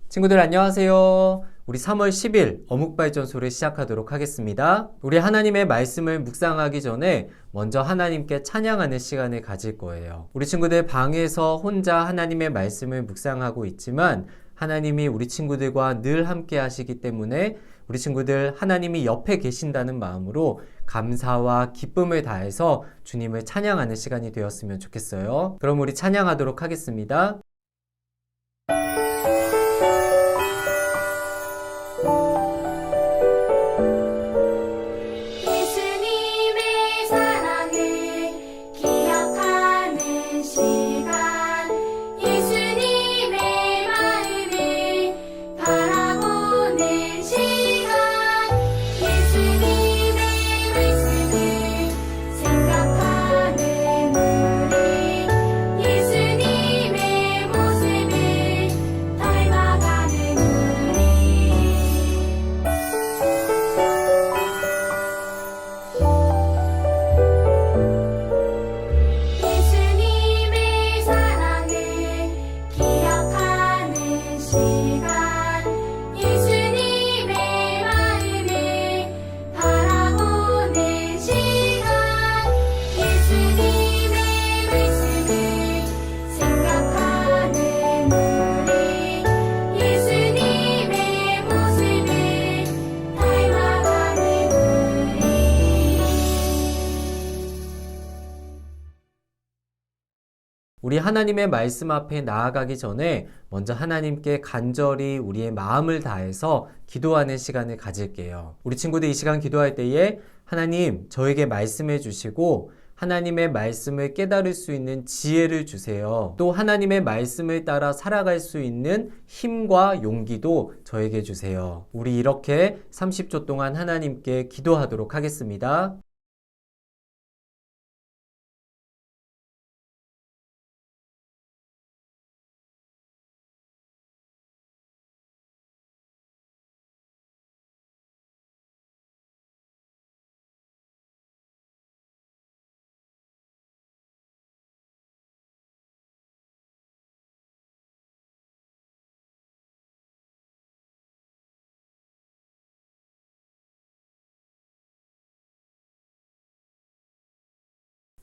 친구들 안녕하세요. 우리 3월 10일 어묵발전소를 시작하도록 하겠습니다. 우리 하나님의 말씀을 묵상하기 전에 먼저 하나님께 찬양하는 시간을 가질 거예요. 우리 친구들 방에서 혼자 하나님의 말씀을 묵상하고 있지만 하나님이 우리 친구들과 늘 함께 하시기 때문에 우리 친구들 하나님이 옆에 계신다는 마음으로 감사와 기쁨을 다해서 주님을 찬양하는 시간이 되었으면 좋겠어요. 그럼 우리 찬양하도록 하겠습니다. 예수님의 사랑을 기억하는 시간, 예수님의 마음을 바라보는 시간, 예수님의 말씀을 생각하는 우리, 예수님의 모습을 닮아가는 우리. 예수님의 사랑을 기억하는 시간, 예수님의 마음을 바라보는 시간, 예수님의 말씀을 생각하는 우리, 예수님의 모습을 닮아가는 우리. 우리 하나님의 말씀 앞에 나아가기 전에 먼저 하나님께 간절히 우리의 마음을 다해서 기도하는 시간을 가질게요. 우리 친구들 이 시간 기도할 때에 하나님 저에게 말씀해 주시고 하나님의 말씀을 깨달을 수 있는 지혜를 주세요. 또 하나님의 말씀을 따라 살아갈 수 있는 힘과 용기도 저에게 주세요. 우리 이렇게 30초 동안 하나님께 기도하도록 하겠습니다.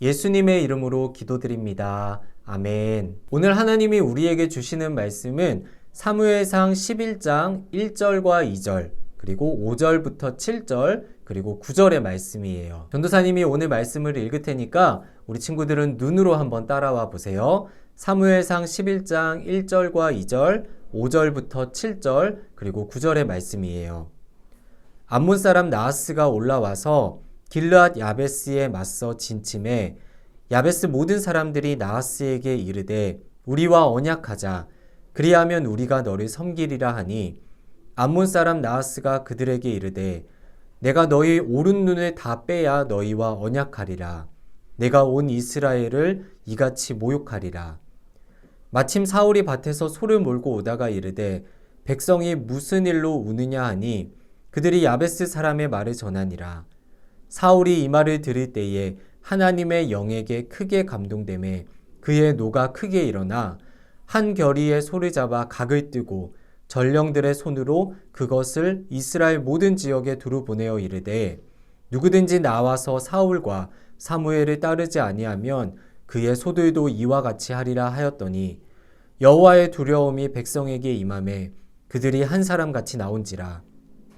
예수님의 이름으로 기도드립니다. 아멘. 오늘 하나님이 우리에게 주시는 말씀은 사무엘상 11장 1절과 2절, 그리고 5절부터 7절, 그리고 9절의 말씀이에요. 전도사님이 오늘 말씀을 읽을 테니까 우리 친구들은 눈으로 한번 따라와 보세요. 사무엘상 11장 1절과 2절, 5절부터 7절, 그리고 9절의 말씀이에요. 암몬 사람 나하스가 올라와서 길르앗 야베스에 맞서 진침해 야베스 모든 사람들이 나하스에게 이르되 우리와 언약하자 그리하면 우리가 너를 섬기리라 하니 암몬 사람 나하스가 그들에게 이르되 내가 너희 오른 눈을 다 빼야 너희와 언약하리라. 내가 온 이스라엘을 이같이 모욕하리라. 마침 사울이 밭에서 소를 몰고 오다가 이르되 백성이 무슨 일로 우느냐 하니 그들이 야베스 사람의 말을 전하니라. 사울이 이 말을 들을 때에 하나님의 영에게 크게 감동되매 그의 노가 크게 일어나 한 결의의 소를 잡아 각을 뜨고 전령들의 손으로 그것을 이스라엘 모든 지역에 두루 보내어 이르되 누구든지 나와서 사울과 사무엘을 따르지 아니하면 그의 소들도 이와 같이 하리라 하였더니 여호와의 두려움이 백성에게 임하매 그들이 한 사람같이 나온지라.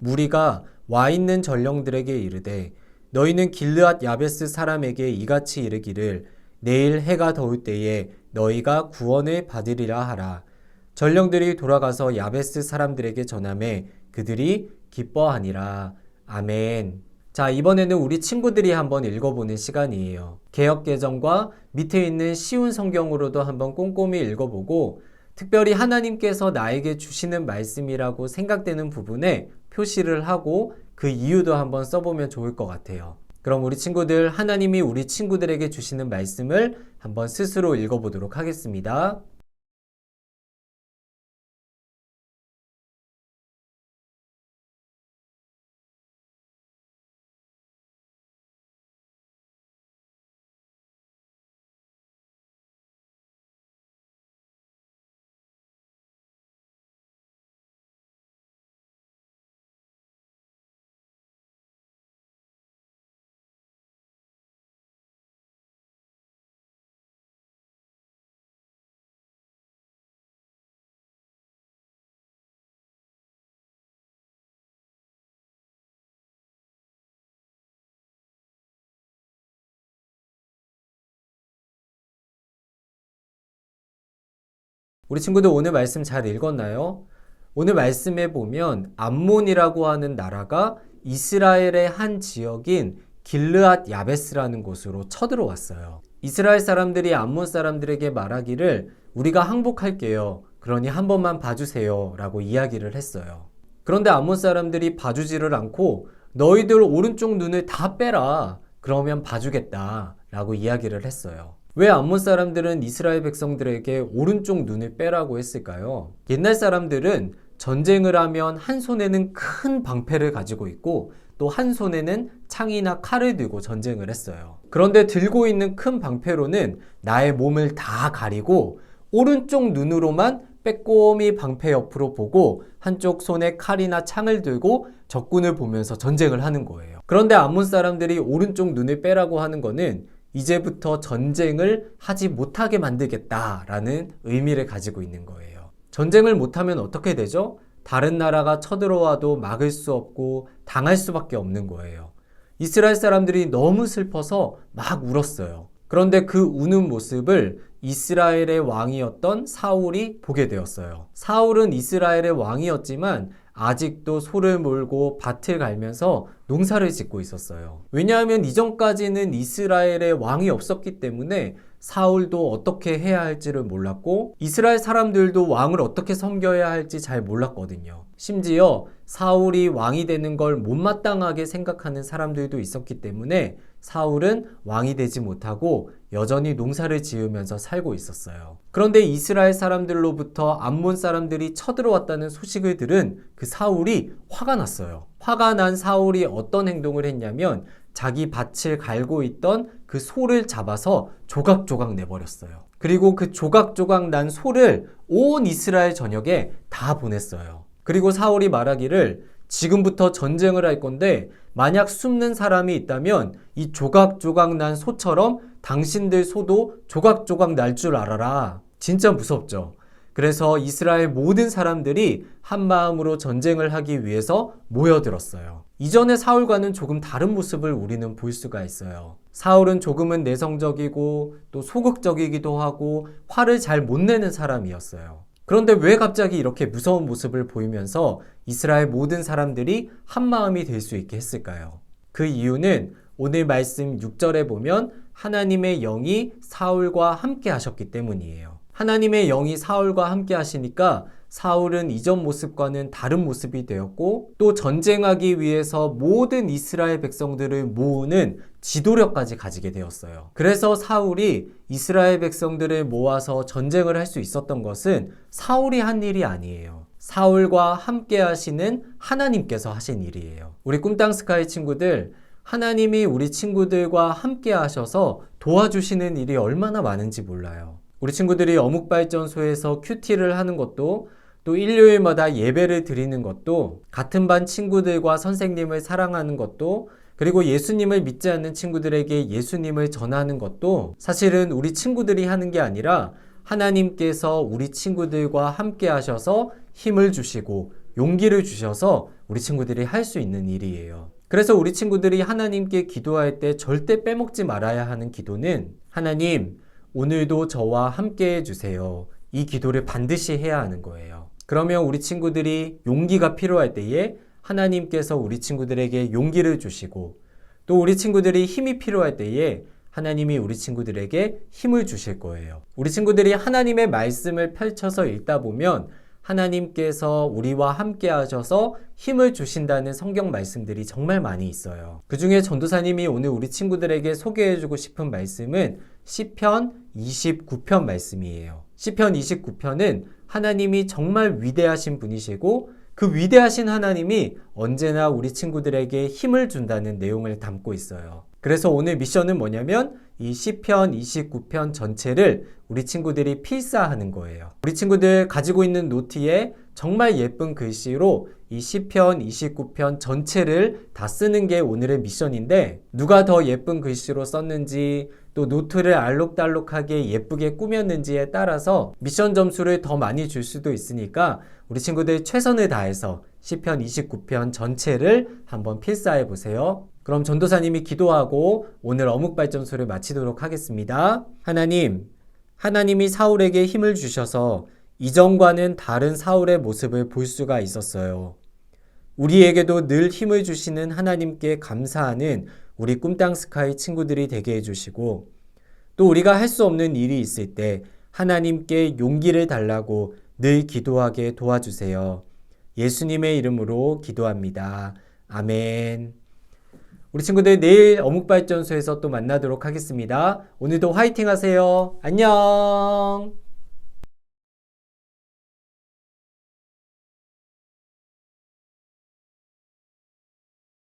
무리가 와 있는 전령들에게 이르되 너희는 길르앗 야베스 사람에게 이같이 이르기를 내일 해가 더울 때에 너희가 구원을 받으리라 하라. 전령들이 돌아가서 야베스 사람들에게 전하매 그들이 기뻐하니라. 아멘. 자, 이번에는 우리 친구들이 한번 읽어보는 시간이에요. 개역개정과 밑에 있는 쉬운 성경으로도 한번 꼼꼼히 읽어보고 특별히 하나님께서 나에게 주시는 말씀이라고 생각되는 부분에 표시를 하고 그 이유도 한번 써보면 좋을 것 같아요. 그럼 우리 친구들, 하나님이 우리 친구들에게 주시는 말씀을 한번 스스로 읽어보도록 하겠습니다. 우리 친구들 오늘 말씀 잘 읽었나요? 오늘 말씀에 보면 암몬이라고 하는 나라가 이스라엘의 한 지역인 길르앗 야베스라는 곳으로 쳐들어왔어요. 이스라엘 사람들이 암몬 사람들에게 말하기를 우리가 항복할게요. 그러니 한 번만 봐주세요 라고 이야기를 했어요. 그런데 암몬 사람들이 봐주지를 않고 너희들 오른쪽 눈을 다 빼라. 그러면 봐주겠다 라고 이야기를 했어요. 왜 암몬 사람들은 이스라엘 백성들에게 오른쪽 눈을 빼라고 했을까요? 옛날 사람들은 전쟁을 하면 한 손에는 큰 방패를 가지고 있고 또 한 손에는 창이나 칼을 들고 전쟁을 했어요. 그런데 들고 있는 큰 방패로는 나의 몸을 다 가리고 오른쪽 눈으로만 빼꼼히 방패 옆으로 보고 한쪽 손에 칼이나 창을 들고 적군을 보면서 전쟁을 하는 거예요. 그런데 암몬 사람들이 오른쪽 눈을 빼라고 하는 거는 이제부터 전쟁을 하지 못하게 만들겠다라는 의미를 가지고 있는 거예요. 전쟁을 못하면 어떻게 되죠? 다른 나라가 쳐들어와도 막을 수 없고 당할 수밖에 없는 거예요. 이스라엘 사람들이 너무 슬퍼서 막 울었어요. 그런데 그 우는 모습을 이스라엘의 왕이었던 사울이 보게 되었어요. 사울은 이스라엘의 왕이었지만 아직도 소를 몰고 밭을 갈면서 농사를 짓고 있었어요. 왜냐하면 이전까지는 이스라엘의 왕이 없었기 때문에 사울도 어떻게 해야 할지를 몰랐고 이스라엘 사람들도 왕을 어떻게 섬겨야 할지 잘 몰랐거든요. 심지어 사울이 왕이 되는 걸 못마땅하게 생각하는 사람들도 있었기 때문에 사울은 왕이 되지 못하고 여전히 농사를 지으면서 살고 있었어요. 그런데 이스라엘 사람들로부터 암몬 사람들이 쳐들어왔다는 소식을 들은 그 사울이 화가 났어요. 화가 난 사울이 어떤 행동을 했냐면 자기 밭을 갈고 있던 그 소를 잡아서 조각조각 내버렸어요. 그리고 그 조각조각 난 소를 온 이스라엘 전역에 다 보냈어요. 그리고 사울이 말하기를 지금부터 전쟁을 할 건데 만약 숨는 사람이 있다면 이 조각조각 난 소처럼 당신들 소도 조각조각 날 줄 알아라. 진짜 무섭죠. 그래서 이스라엘 모든 사람들이 한 마음으로 전쟁을 하기 위해서 모여들었어요. 이전의 사울과는 조금 다른 모습을 우리는 볼 수가 있어요. 사울은 조금은 내성적이고 또 소극적이기도 하고 화를 잘 못 내는 사람이었어요. 그런데 왜 갑자기 이렇게 무서운 모습을 보이면서 이스라엘 모든 사람들이 한 마음이 될 수 있게 했을까요? 그 이유는 오늘 말씀 6절에 보면 하나님의 영이 사울과 함께 하셨기 때문이에요. 하나님의 영이 사울과 함께 하시니까 사울은 이전 모습과는 다른 모습이 되었고 또 전쟁하기 위해서 모든 이스라엘 백성들을 모으는 지도력까지 가지게 되었어요. 그래서 사울이 이스라엘 백성들을 모아서 전쟁을 할 수 있었던 것은 사울이 한 일이 아니에요. 사울과 함께 하시는 하나님께서 하신 일이에요. 우리 꿈땅 스카이 친구들, 하나님이 우리 친구들과 함께 하셔서 도와주시는 일이 얼마나 많은지 몰라요. 우리 친구들이 어묵발전소에서 큐티를 하는 것도 또 일요일마다 예배를 드리는 것도 같은 반 친구들과 선생님을 사랑하는 것도 그리고 예수님을 믿지 않는 친구들에게 예수님을 전하는 것도 사실은 우리 친구들이 하는 게 아니라 하나님께서 우리 친구들과 함께 하셔서 힘을 주시고 용기를 주셔서 우리 친구들이 할 수 있는 일이에요. 그래서 우리 친구들이 하나님께 기도할 때 절대 빼먹지 말아야 하는 기도는 하나님, 오늘도 저와 함께 해주세요. 이 기도를 반드시 해야 하는 거예요. 그러면 우리 친구들이 용기가 필요할 때에 하나님께서 우리 친구들에게 용기를 주시고 또 우리 친구들이 힘이 필요할 때에 하나님이 우리 친구들에게 힘을 주실 거예요. 우리 친구들이 하나님의 말씀을 펼쳐서 읽다 보면 하나님께서 우리와 함께 하셔서 힘을 주신다는 성경 말씀들이 정말 많이 있어요. 그 중에 전도사님이 오늘 우리 친구들에게 소개해주고 싶은 말씀은 시편 29편 말씀이에요. 시편 29편은 하나님이 정말 위대하신 분이시고 그 위대하신 하나님이 언제나 우리 친구들에게 힘을 준다는 내용을 담고 있어요. 그래서 오늘 미션은 뭐냐면 이 시편 29편 전체를 우리 친구들이 필사하는 거예요. 우리 친구들 가지고 있는 노트에 정말 예쁜 글씨로 이 시편 29편 전체를 다 쓰는 게 오늘의 미션인데 누가 더 예쁜 글씨로 썼는지 또 노트를 알록달록하게 예쁘게 꾸몄는지에 따라서 미션 점수를 더 많이 줄 수도 있으니까 우리 친구들 최선을 다해서 시편 29편 전체를 한번 필사해 보세요. 그럼 전도사님이 기도하고 오늘 어묵발전소를 마치도록 하겠습니다. 하나님, 하나님이 사울에게 힘을 주셔서 이전과는 다른 사울의 모습을 볼 수가 있었어요. 우리에게도 늘 힘을 주시는 하나님께 감사하는 우리 꿈땅 스카이 친구들이 되게 해주시고, 또 우리가 할 수 없는 일이 있을 때 하나님께 용기를 달라고 늘 기도하게 도와주세요. 예수님의 이름으로 기도합니다. 아멘. 우리 친구들 내일 어묵발전소에서 또 만나도록 하겠습니다. 오늘도 화이팅 하세요. 안녕.